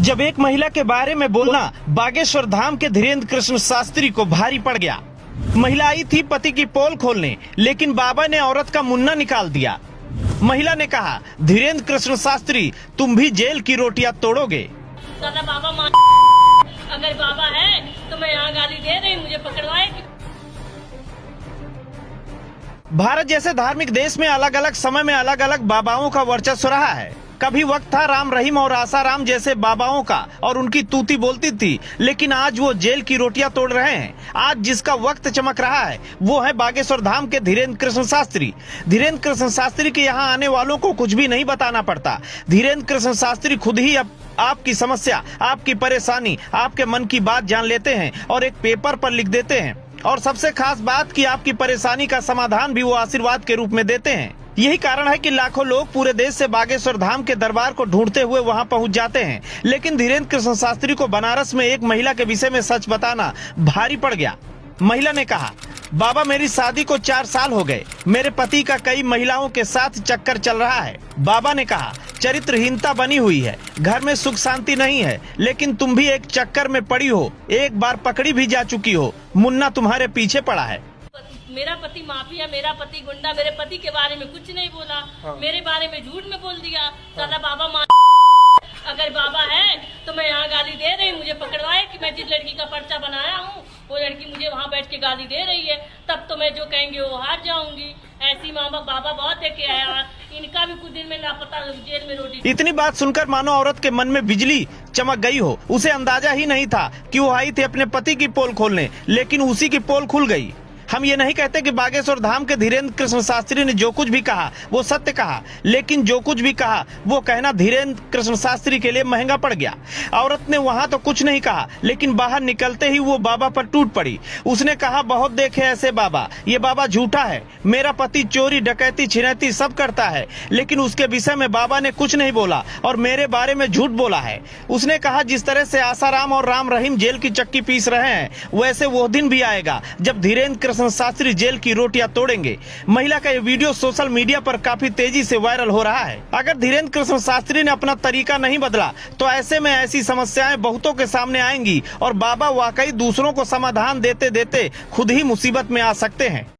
जब एक महिला के बारे में बोलना बागेश्वर धाम के धीरेन्द्र कृष्ण शास्त्री को भारी पड़ गया। महिला आई थी पति की पोल खोलने, लेकिन बाबा ने औरत का मुन्ना निकाल दिया। महिला ने कहा, धीरेन्द्र कृष्ण शास्त्री तुम भी जेल की रोटियां तोड़ोगे। दादा बाबा अगर बाबा है तो मैं यहाँ गाली दे रही, मुझे पकड़वाए। भारत जैसे धार्मिक देश में अलग अलग समय में अलग अलग बाबाओं का वर्चस्व रहा है। कभी वक्त था राम रहीम और आसाराम जैसे बाबाओं का और उनकी तूती बोलती थी, लेकिन आज वो जेल की रोटियां तोड़ रहे हैं। आज जिसका वक्त चमक रहा है वो है बागेश्वर धाम के धीरेन्द्र कृष्ण शास्त्री। धीरेन्द्र कृष्ण शास्त्री के यहाँ आने वालों को कुछ भी नहीं बताना पड़ता। धीरेन्द्र कृष्ण शास्त्री खुद ही आपकी समस्या, आपकी परेशानी, आपके मन की बात जान लेते हैं और एक पेपर पर लिख देते हैं। और सबसे खास बात कि आपकी परेशानी का समाधान भी वो आशीर्वाद के रूप में देते हैं। यही कारण है कि लाखों लोग पूरे देश से बागेश्वर धाम के दरबार को ढूंढते हुए वहां पहुंच जाते हैं। लेकिन धीरेन्द्र कृष्ण शास्त्री को बनारस में एक महिला के विषय में सच बताना भारी पड़ गया। महिला ने कहा, बाबा मेरी शादी को 4 साल हो गए, मेरे पति का कई महिलाओं के साथ चक्कर चल रहा है। बाबा ने कहा, चरित्रहीनता बनी हुई है, घर में सुख शांति नहीं है, लेकिन तुम भी एक चक्कर में पड़ी हो, एक बार पकड़ी भी जा चुकी हो, मुन्ना तुम्हारे पीछे पड़ा है। मेरा पति माफिया, मेरा पति गुंडा, मेरे पति के बारे में कुछ नहीं बोला, मेरे बारे में झूठ में बोल दिया। दादा बाबा अगर बाबा है तो मैं यहाँ गाली दे रही, मुझे पकड़वाए कि मैं जिस लड़की का पर्चा बनाया हूँ वो लड़की मुझे वहाँ बैठ के गाली दे रही है, तब तो मैं जो कहेंगे वो हार जाऊंगी। ऐसी बाबा बहुत देखे आया, इनका भी कुछ दिन में लापता जेल में रोटी। इतनी बात सुनकर मानो औरत के मन में बिजली चमक गई हो। उसे अंदाजा ही नहीं था कि वो आई थी अपने पति की पोल खोलने, लेकिन उसी की पोल खुल गई। हम ये नहीं कहते कि बागेश्वर धाम के धीरेन्द्र कृष्ण शास्त्री ने जो कुछ भी कहा वो सत्य कहा, लेकिन जो कुछ भी कहा वो कहना धीरेन्द्र कृष्ण शास्त्री के लिए महंगा पड़ गया। औरत ने वहां तो कुछ नहीं कहा, लेकिन बाहर निकलते ही वो बाबा पर टूट पड़ी। उसने कहा, बहुत देखे ऐसे बाबा, ये बाबा झूठा है, मेरा पति चोरी डकैती छिनैती सब करता है, लेकिन उसके विषय में बाबा ने कुछ नहीं बोला और मेरे बारे में झूठ बोला है। उसने कहा, जिस तरह से आसाराम और राम रहीम जेल की चक्की पीस रहे हैं, वैसे वो दिन भी आएगा जब धीरेन्द्र शास्त्री जेल की रोटियां तोड़ेंगे। महिला का ये वीडियो सोशल मीडिया पर काफी तेजी से वायरल हो रहा है। अगर धीरेन्द्र कृष्ण शास्त्री ने अपना तरीका नहीं बदला तो ऐसे में ऐसी समस्याएं बहुतों के सामने आएंगी और बाबा वाकई दूसरों को समाधान देते देते खुद ही मुसीबत में आ सकते हैं।